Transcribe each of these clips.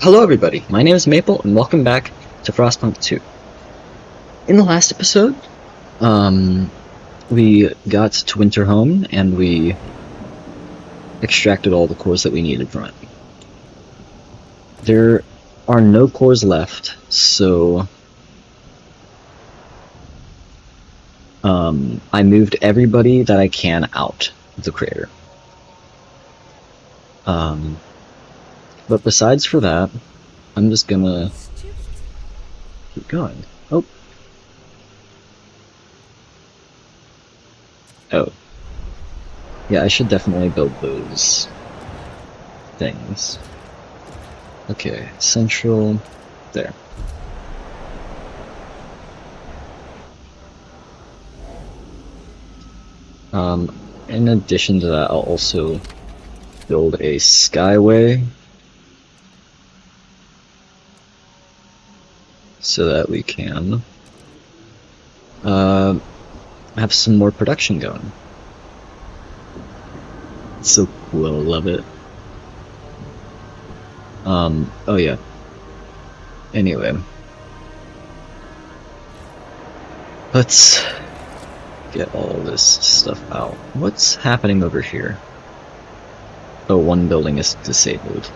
Hello everybody, my name is Maple and welcome back to Frostpunk 2. In the last episode, we got to Winterhome and we extracted all the cores that we needed from it. There are no cores left, so I moved everybody that I can out of the crater. But besides for that, I'm just gonna keep going. Oh. Yeah, I should definitely build those things. Okay, central, there. In addition to that, I'll also build a skyway so that we can have some more production going. It's so cool, I love it. Oh yeah. Anyway. Let's get all this stuff out. What's happening over here? Oh, one building is disabled.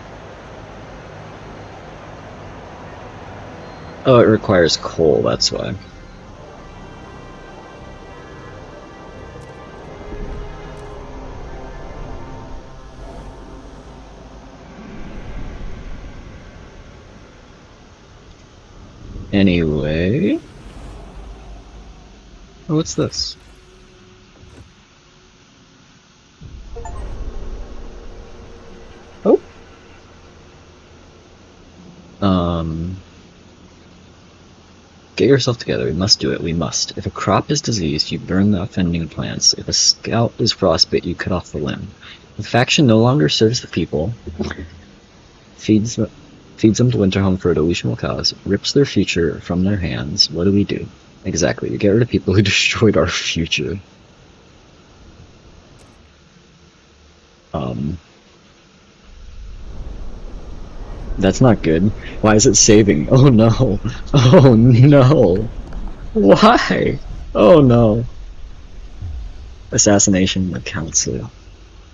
Oh, it requires coal, that's why. Anyway... Oh, what's this? Oh! Get yourself together, we must do it, we must. If a crop is diseased, you burn the offending plants. If a scout is frostbite, you cut off the limb. If a faction no longer serves the people, feeds them to Winterhome for a delusional cause, rips their future from their hands, what do we do? Exactly, we get rid of people who destroyed our future. That's not good. Why is it saving? Oh no! Oh no! Why? Oh no! Assassination of the council.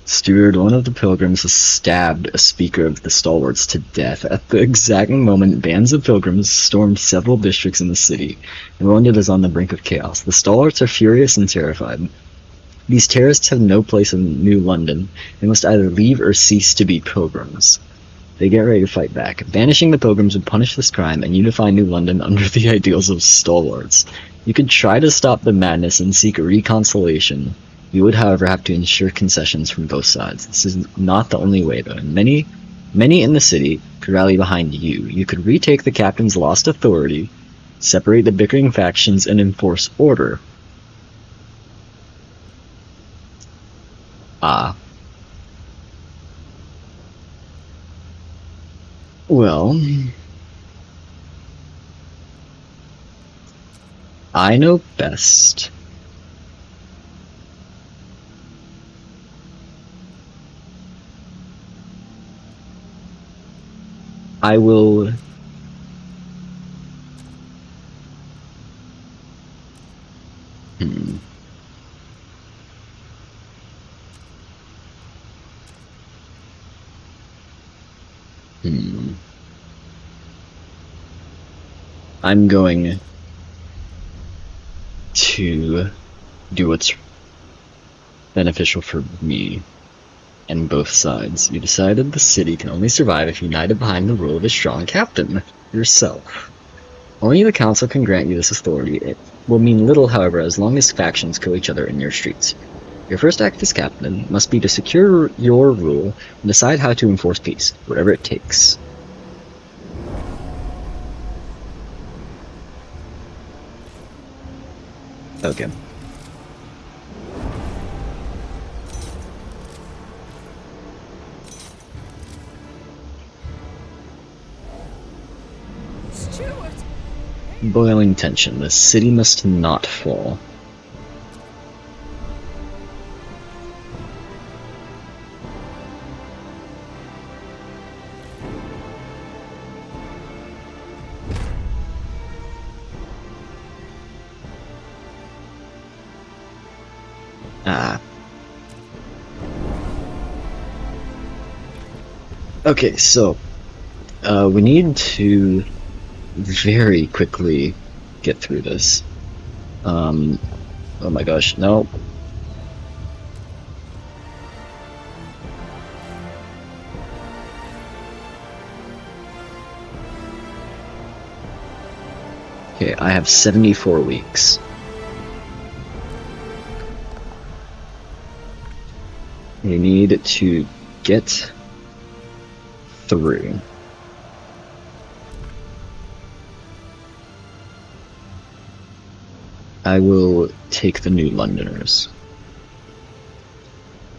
Steward, one of the pilgrims, has stabbed a speaker of the stalwarts to death. At the exact moment, bands of pilgrims stormed several districts in the city. Everyone is on the brink of chaos. The stalwarts are furious and terrified. These terrorists have no place in New London. They must either leave or cease to be pilgrims. They get ready to fight back. Banishing the pilgrims would punish this crime and unify New London under the ideals of stalwarts. You could try to stop the madness and seek a reconciliation. You would, however, have to ensure concessions from both sides. This is not the only way, though. Many in the city could rally behind you. You could retake the captain's lost authority, separate the bickering factions, and enforce order. Well, I know best. I will... I'm going to do what's beneficial for me and both sides. You decided the city can only survive if united behind the rule of a strong captain, yourself. Only the council can grant you this authority. It will mean little, however, as long as factions kill each other in your streets. Your first act as captain must be to secure your rule and decide how to enforce peace, whatever it takes. Okay. Steward! Boiling tension. The city must not fall. Ah. Okay, so we need to very quickly get through this. Oh my gosh, no. Okay, I have 74 weeks. We need to get through. I will take the New Londoners.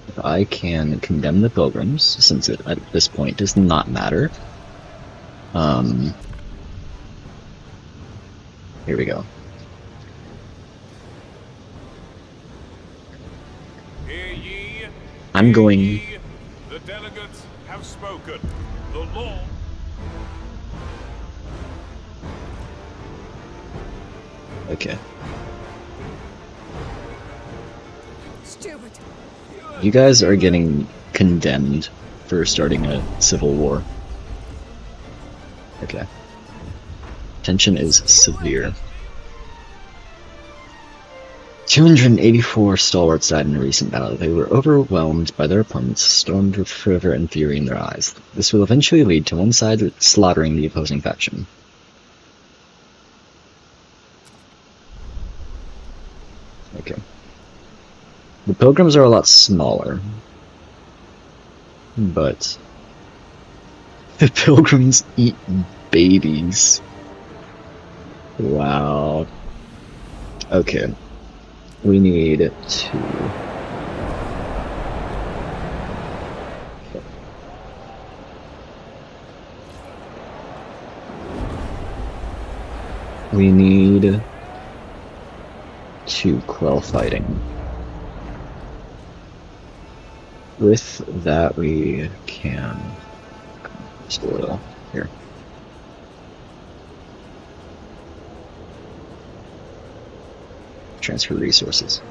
If I can condemn the Pilgrims, since it at this point does not matter. Here we go. Hear ye, I'm going. ye, the delegates have spoken. The law. Okay. Stupid. You guys are getting condemned for starting a civil war. Okay. Tension is severe. 284 stalwarts died in a recent battle. They were overwhelmed by their opponents, stormed with fervor and fury in their eyes. This will eventually lead to one side slaughtering the opposing faction. Okay. The Pilgrims are a lot smaller, but the Pilgrims eat babies. Wow. Okay. We need to... We need to quell fighting. With that, we can spoil here. Transfer resources.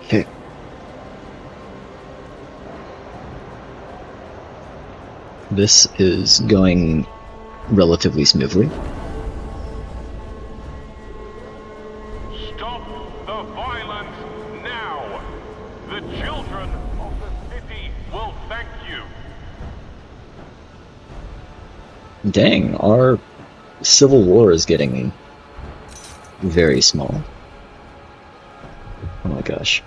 Okay. This is going relatively smoothly. Stop the violence now. The children of the city will thank you. Dang, our civil war is getting very small. Oh my gosh.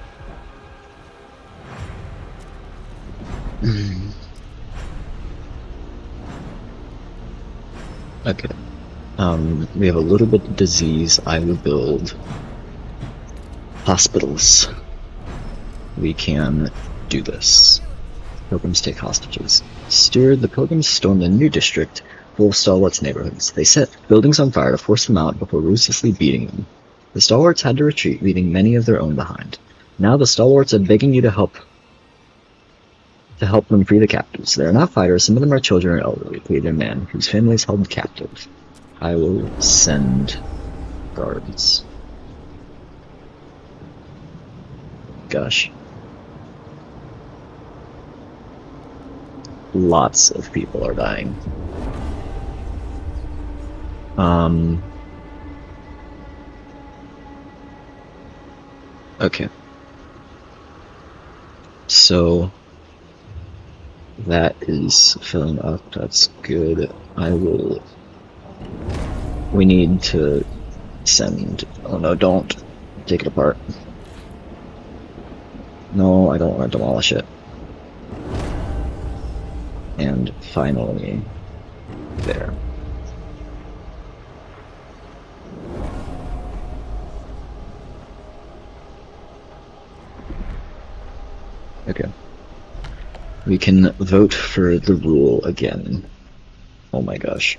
Okay. We have a little bit of disease. I will build hospitals. We can do this. Pilgrims take hostages. Steward, the Pilgrims stormed a new district full of stalwarts neighborhoods. They set buildings on fire to force them out before ruthlessly beating them. The stalwarts had to retreat, leaving many of their own behind. Now the stalwarts are begging you to help them free the captives. They are not fighters, some of them are children or elderly, plead their man, whose family is held captive. I will send guards. Gosh. Lots of people are dying. Okay. So that is filling up, that's good. We need to send, oh no, don't take it apart. No, I don't want to demolish it. And finally, there. Okay. We can vote for the rule again. Oh my gosh.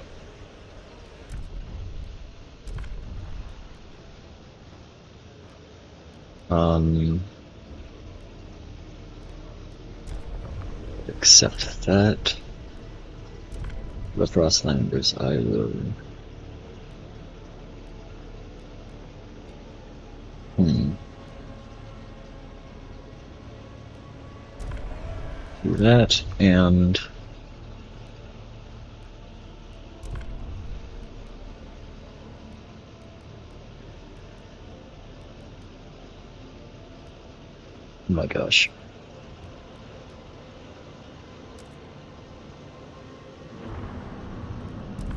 Accept that. The Frostlanders, I will... that, and oh my gosh.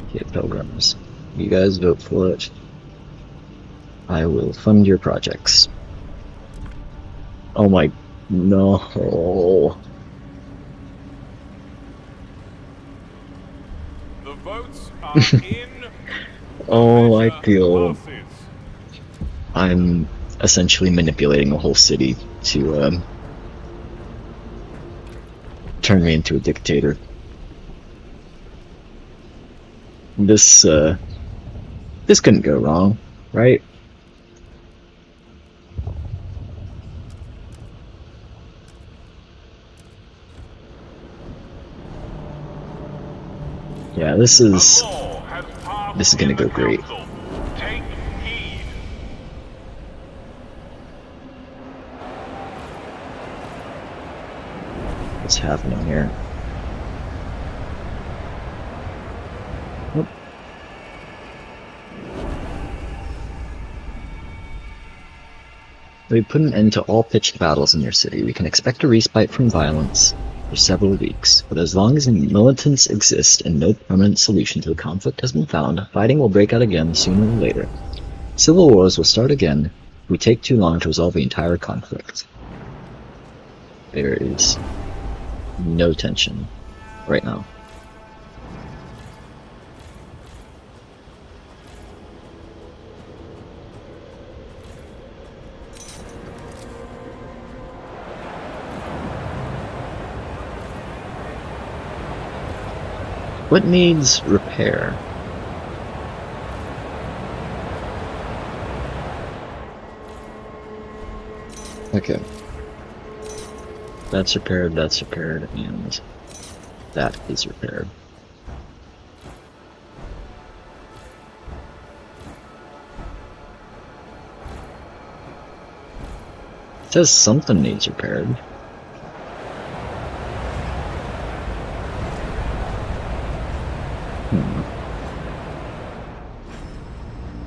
Okay, pilgrims. You guys vote for it. I will fund your projects. Oh my... no. The votes are in. Oh, I Measure feel passes. I'm essentially manipulating a whole city to turn me into a dictator. This couldn't go wrong, right? Yeah, this A is law has passed this is gonna in the go great. council. Take heed. What's happening here? Oop. We put an end to all pitched battles in your city. We can expect a respite from violence for several weeks, but as long as militants exist and no permanent solution to the conflict has been found, fighting will break out again sooner or later. Civil wars will start again if we take too long to resolve the entire conflict. There is no tension right now. What needs repair? Okay. That's repaired, and that is repaired. It says something needs repaired.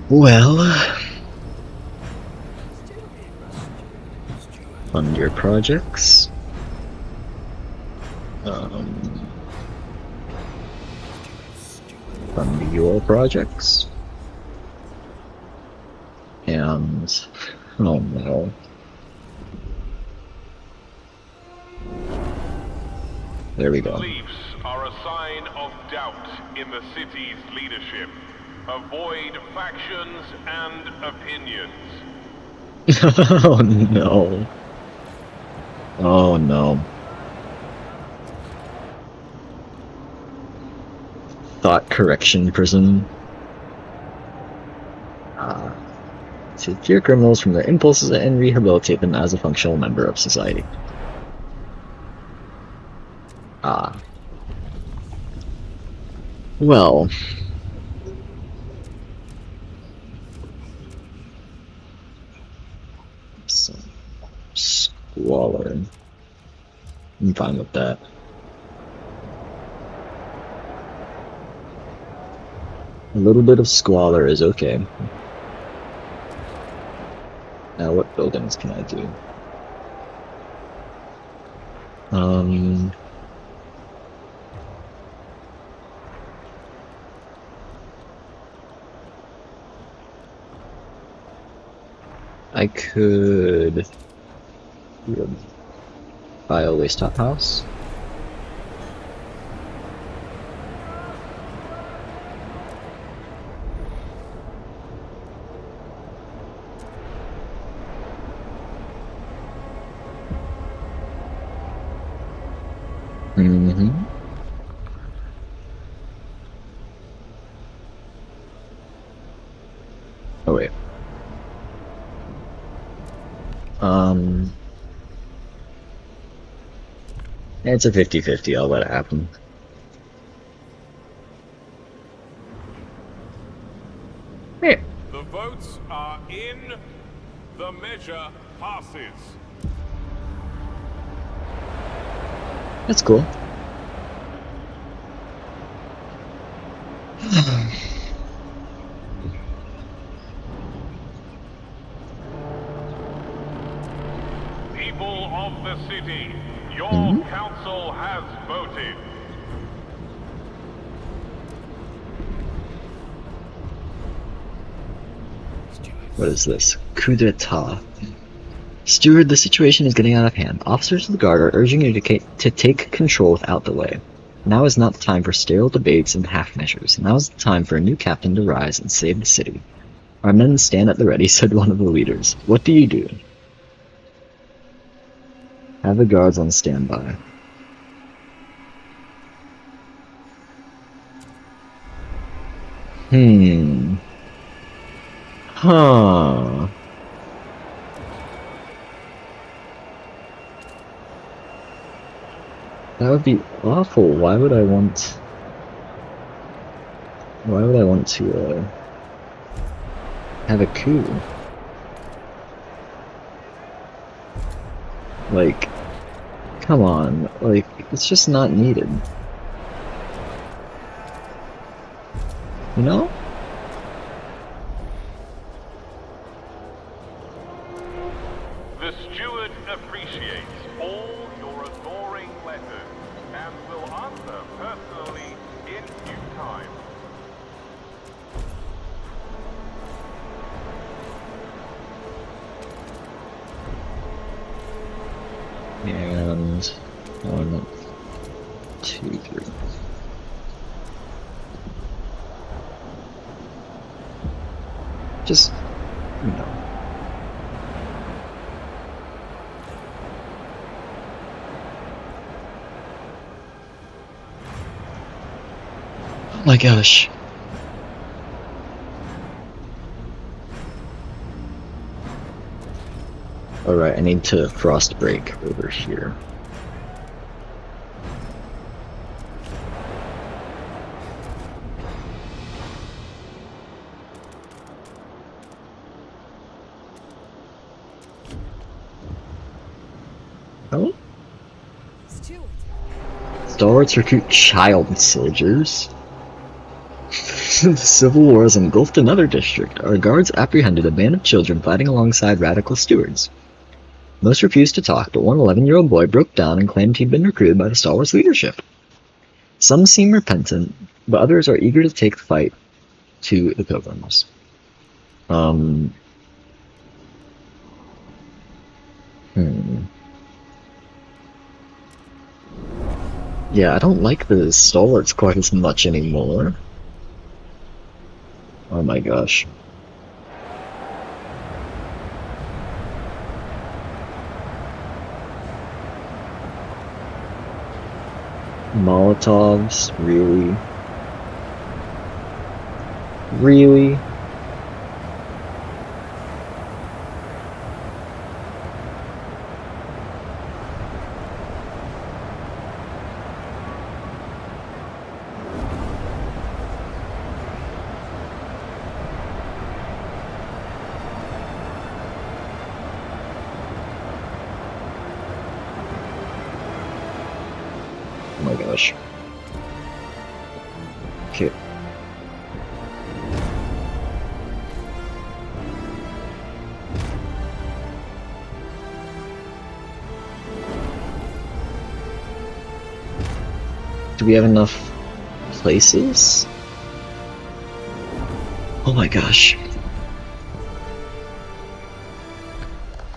Well, fund your projects. Fund your projects. And oh no. There we go. Beliefs are a sign of doubt in the city's leadership. Avoid factions and opinions. Oh no. Oh no. Thought correction prison. Secure criminals from their impulses and rehabilitate them as a functional member of society. Well. Some squalor. I'm fine with that. A little bit of squalor is okay. Now what buildings can I do? I could buy a waste top house. Oh wait. It's a 50-50, I'll let it happen. Hey. The votes are in. The measure passes. That's cool. People of the city, your Hmm? council has voted. What is this? Coup d'etat. Steward, the situation is getting out of hand. Officers of the guard are urging you to take control without delay. Now is not the time for sterile debates and half measures. Now is the time for a new captain to rise and save the city. Our men stand at the ready, said one of the leaders. What do you do? Have the guards on standby. Huh. That would be awful. Why would I want to have a coup? Like, come on. Like, it's just not needed. You know? The steward appreciates all your adoring letters and will answer personally in due time. And 1, 2, 3. Just, you know. Oh my gosh. Alright, I need to frost break over here. Oh? Steward. Stalwarts recruit child soldiers. The Civil War has engulfed another district. Our guards apprehended a band of children fighting alongside radical stewards. Most refused to talk, but one 11-year-old boy broke down and claimed he'd been recruited by the Stalwarts leadership. Some seem repentant, but others are eager to take the fight to the Pilgrims. Yeah, I don't like the Stalwarts quite as much anymore. Oh my gosh. Molotovs, really? Really? Oh my gosh. Okay. Do we have enough places? Oh my gosh.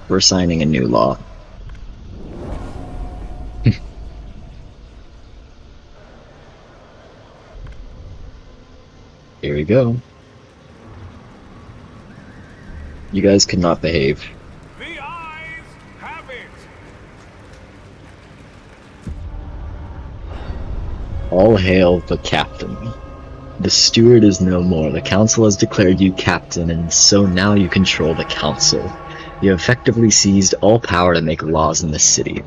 We're signing a new law. Here we go. You guys could not behave. The eyes have it! All hail the captain. The steward is no more. The council has declared you captain, and so now you control the council. You have effectively seized all power to make laws in this city.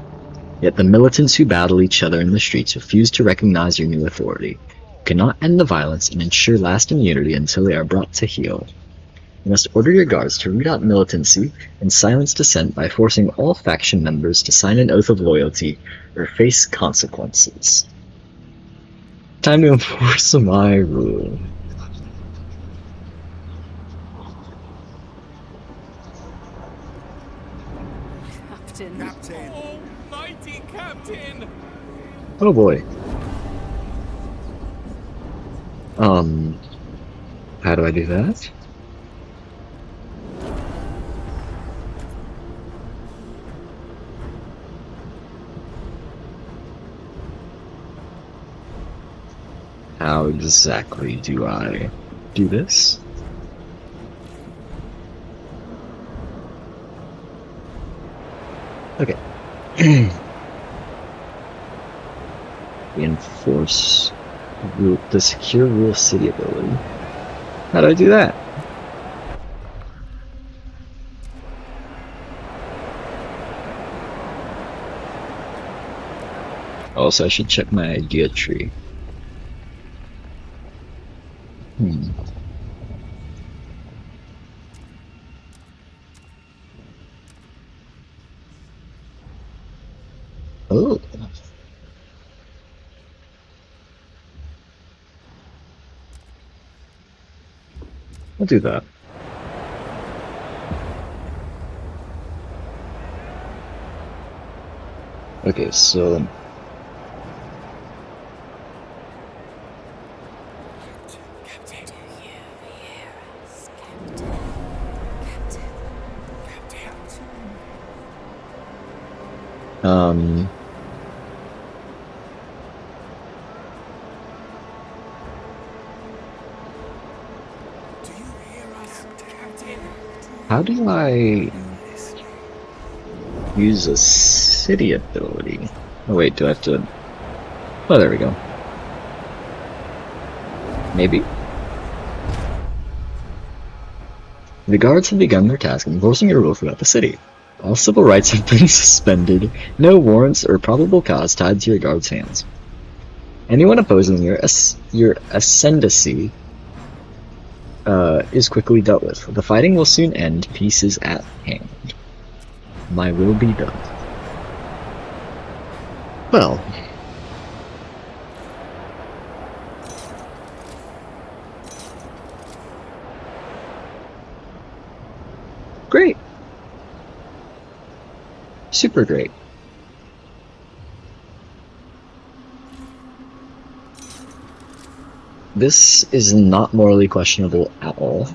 Yet the militants who battle each other in the streets refuse to recognize your new authority. You cannot end the violence and ensure lasting unity until they are brought to heel. You must order your guards to root out militancy and silence dissent by forcing all faction members to sign an oath of loyalty or face consequences. Time to enforce my rule. Captain. Captain! Almighty Captain! Oh boy. How do I do that? How exactly do I do this? Okay. Reinforce the secure rule city ability. How do I do that? Also, I should check my idea tree. Oh. I'll do that. Okay, so Captain! Do you hear us, Captain? Captain. Do you hear us, Captain? how do I use a city ability? Oh wait, do I have to... Oh, there we go. Maybe? The guards have begun their task of enforcing your rule throughout the city. All civil rights have been suspended, no warrants or probable cause tied to your guards' hands. Anyone opposing your ascendancy is quickly dealt with. The fighting will soon end, peace is at hand. My will be done. Well... Great! Super great. This is not morally questionable at all.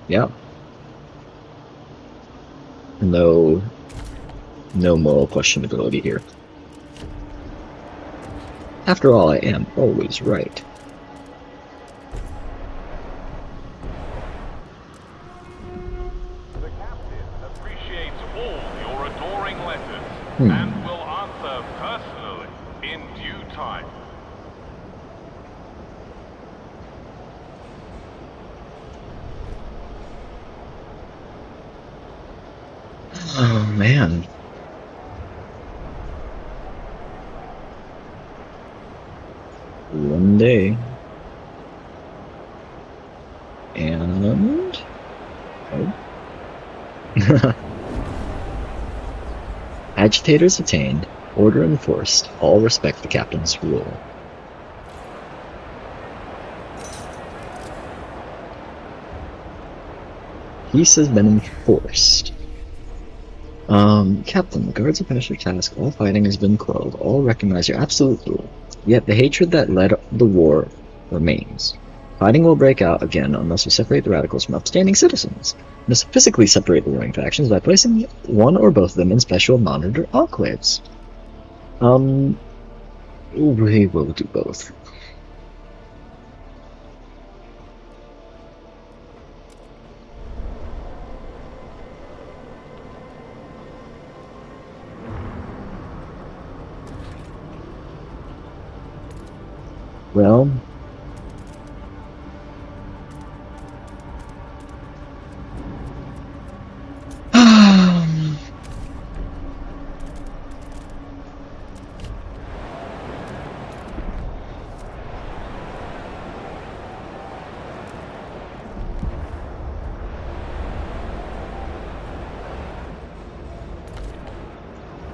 Yeah. No moral questionability here. After all, I am always right. The captain appreciates all your adoring letters Hmm. and will answer personally in due time. Oh man. One day. And... Oh. Agitators attained. Order enforced. All respect the captain's rule. Peace has been enforced. Captain, the guards have finished their task. All fighting has been quelled. All recognize your absolute rule. Yet the hatred that led the war remains. Fighting will break out again unless we separate the radicals from upstanding citizens. We must physically separate the warring factions by placing one or both of them in special monitor enclaves. We will do both. Well,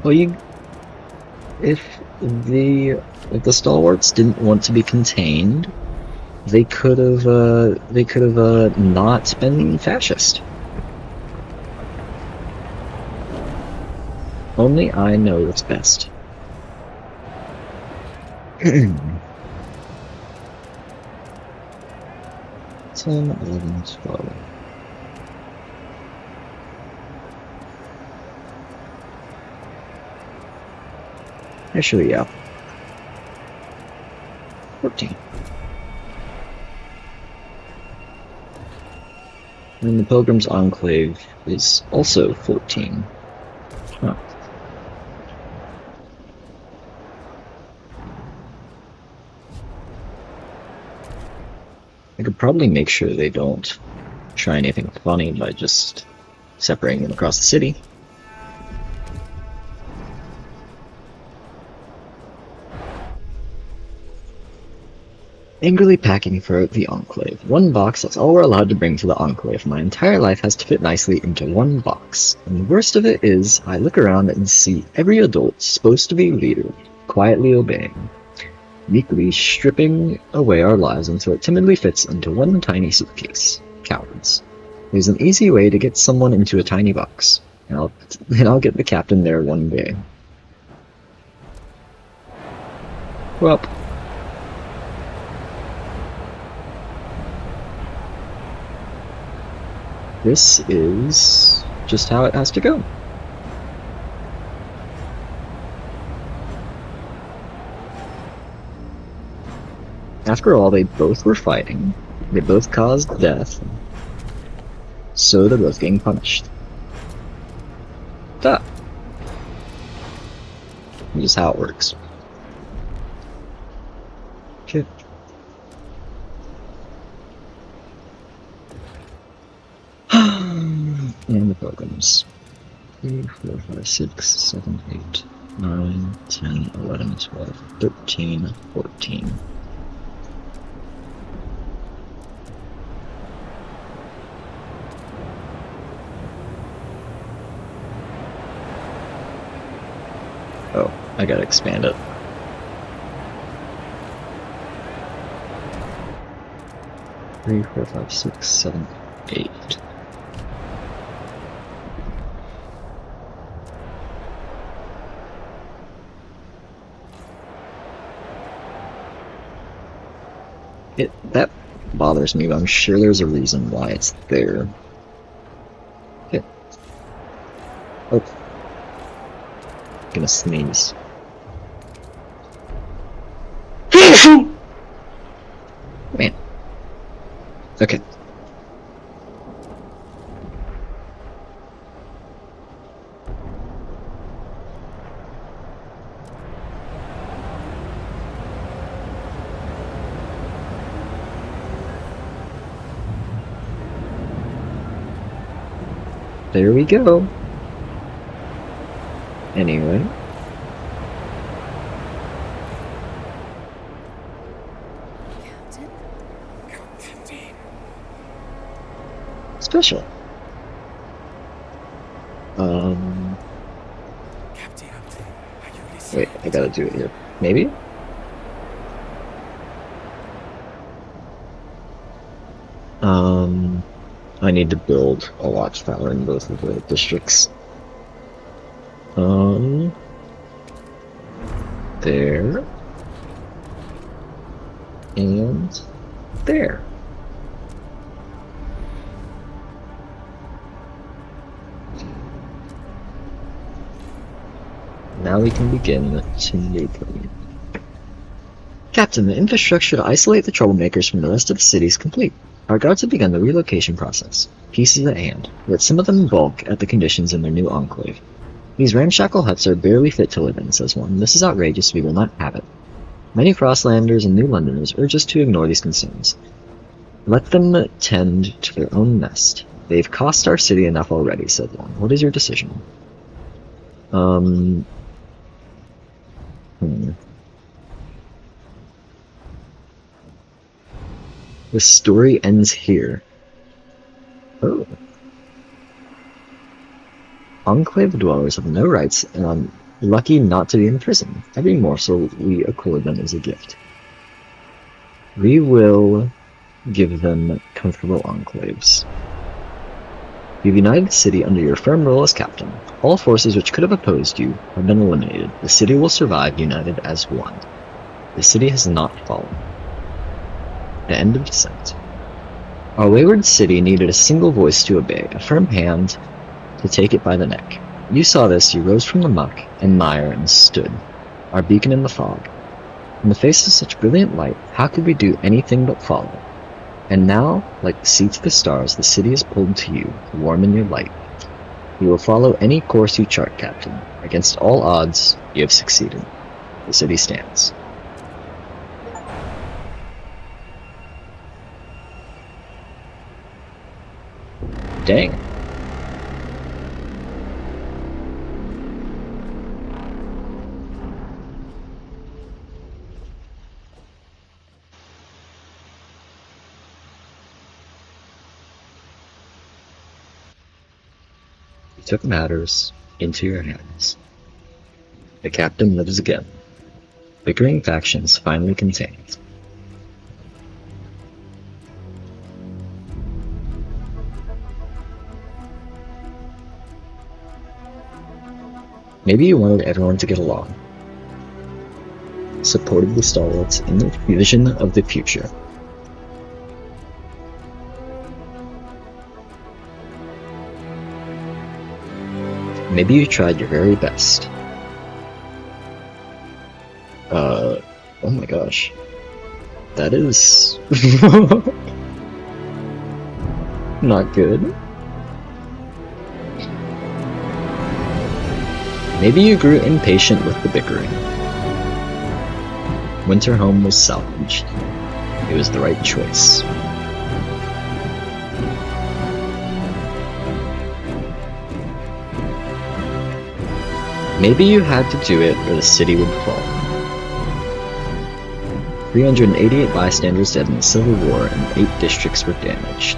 Well, if the stalwarts didn't want to be contained, they could have not been fascist. Only I know what's best. 10, 11, 12. Actually, yeah. 14. And the Pilgrim's Enclave is also 14. Huh. I could probably make sure they don't try anything funny by just separating them across the city. Angrily packing for the Enclave. One box, that's all we're allowed to bring to the Enclave. My entire life has to fit nicely into one box. And the worst of it is, I look around and see every adult supposed to be leader, quietly obeying, meekly stripping away our lives until it timidly fits into one tiny suitcase. Cowards. There's an easy way to get someone into a tiny box, and I'll get the captain there one day. Well, this is just how it has to go. After all, they both were fighting. They both caused death. So they're both getting punished. That. Just how it works. Okay. And the Pilgrims. 3, 4, 5, 6, 7, 8, 9, 10, 11, 12, 13, 14. Oh, I gotta expand it. Three, 4, 5, 6, 7, 8. That bothers me, but I'm sure there's a reason why it's there. Okay. Oh. Gonna sneeze. Man. Okay. There we go. Anyway. Captain? Special. Captain, are you listening? Wait, I gotta do it here. Maybe? I need to build a watchtower in both of the districts. There. And there. Now we can begin to make them. Captain, the infrastructure to isolate the troublemakers from the rest of the city is complete. Our guards have begun the relocation process. Peace is at hand, yet some of them balk at the conditions in their new enclave. These ramshackle huts are barely fit to live in, says one. This is outrageous, we will not have it. Many Frostlanders and New Londoners urge us to ignore these concerns. Let them tend to their own nest. They've cost our city enough already, said one. What is your decision? The story ends here. Oh. Enclave dwellers have no rights and lucky not to be in prison. Every morsel we accord them is a gift. We will give them comfortable enclaves. You've united the city under your firm rule as captain. All forces which could have opposed you have been eliminated. The city will survive united as one. The city has not fallen. The end of descent. Our wayward city needed a single voice to obey, a firm hand to take it by the neck. You saw this, you rose from the muck and mire and stood, our beacon in the fog. In the face of such brilliant light, how could we do anything but follow? And now, like the sea to the stars, the city is pulled to you, warm in your light. You will follow any course you chart, Captain. Against all odds, you have succeeded. The city stands. Dang. You took matters into your hands. The captain lives again. Bickering factions finally contained. Maybe you wanted everyone to get along. Supported the stalwarts in the vision of the future. Maybe you tried your very best. Oh my gosh. That is... not good. Maybe you grew impatient with the bickering. Winterhome was salvaged. It was the right choice. Maybe you had to do it or the city would fall. 388 bystanders dead in the Civil War and 8 districts were damaged.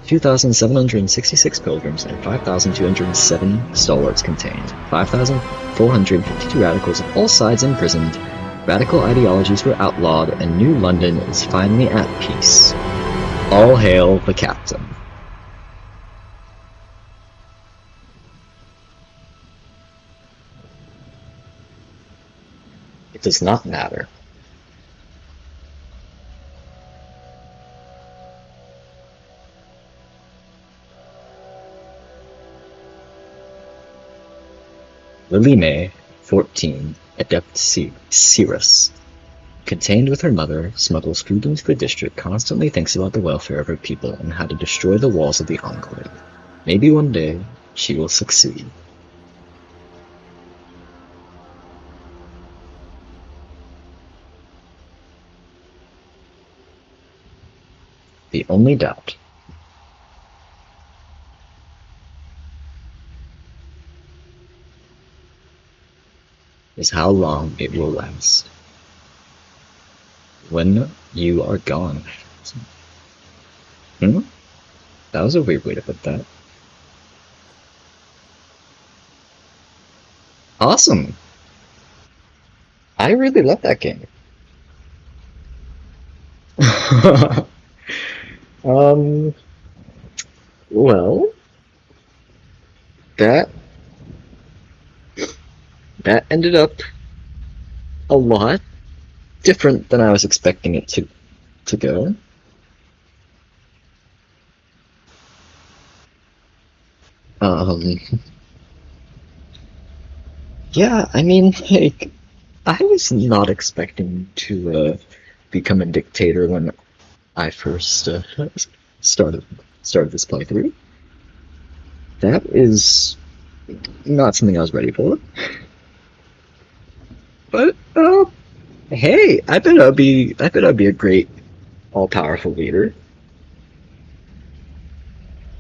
2,766 pilgrims and 5,207 stalwarts contained. 5,452 radicals of all sides imprisoned. Radical ideologies were outlawed, and New London is finally at peace. All hail the captain. It does not matter. Lily May, 14, adept Cirrus, contained with her mother, smuggles food into the district, constantly thinks about the welfare of her people and how to destroy the walls of the Enclave. Maybe one day, she will succeed. The only doubt is how long it will last. When you are gone. That was a weird way to put that. Awesome! I really love that game. Well, that ended up a lot different than I was expecting it to go. Yeah, I mean, like, I was not expecting to become a dictator when I first started this playthrough. That is not something I was ready for. But hey, I bet I'll be a great all-powerful leader.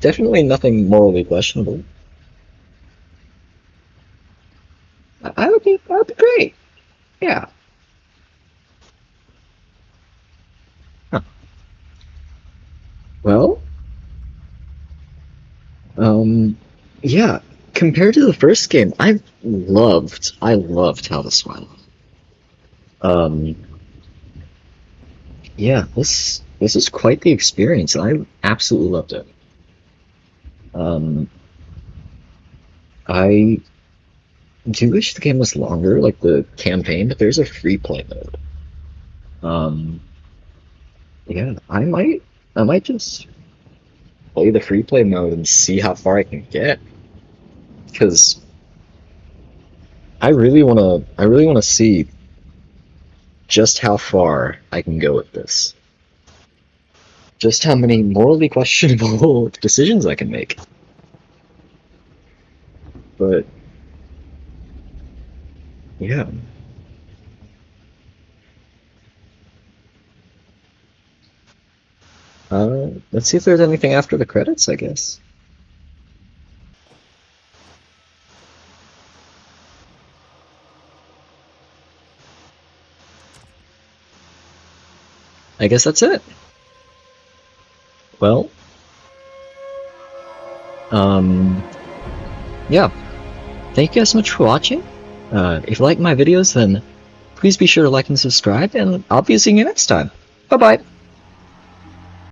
Definitely nothing morally questionable. I would be great. Yeah. Huh. Well, Yeah, compared to the first game, I loved how this went. Um, yeah, this is quite the experience. I absolutely loved it. Um, I do wish the game was longer, like the campaign, but there's a free play mode. Um, yeah, I might just play the free play mode and see how far I can get, because I really wanna see just how far I can go with this. Just how many morally questionable decisions I can make. But yeah, let's see if there's anything after the credits, I guess. I guess that's it. Well, um, yeah. Thank you guys so much for watching. If you like my videos, then please be sure to like and subscribe, and I'll be seeing you next time. Bye bye.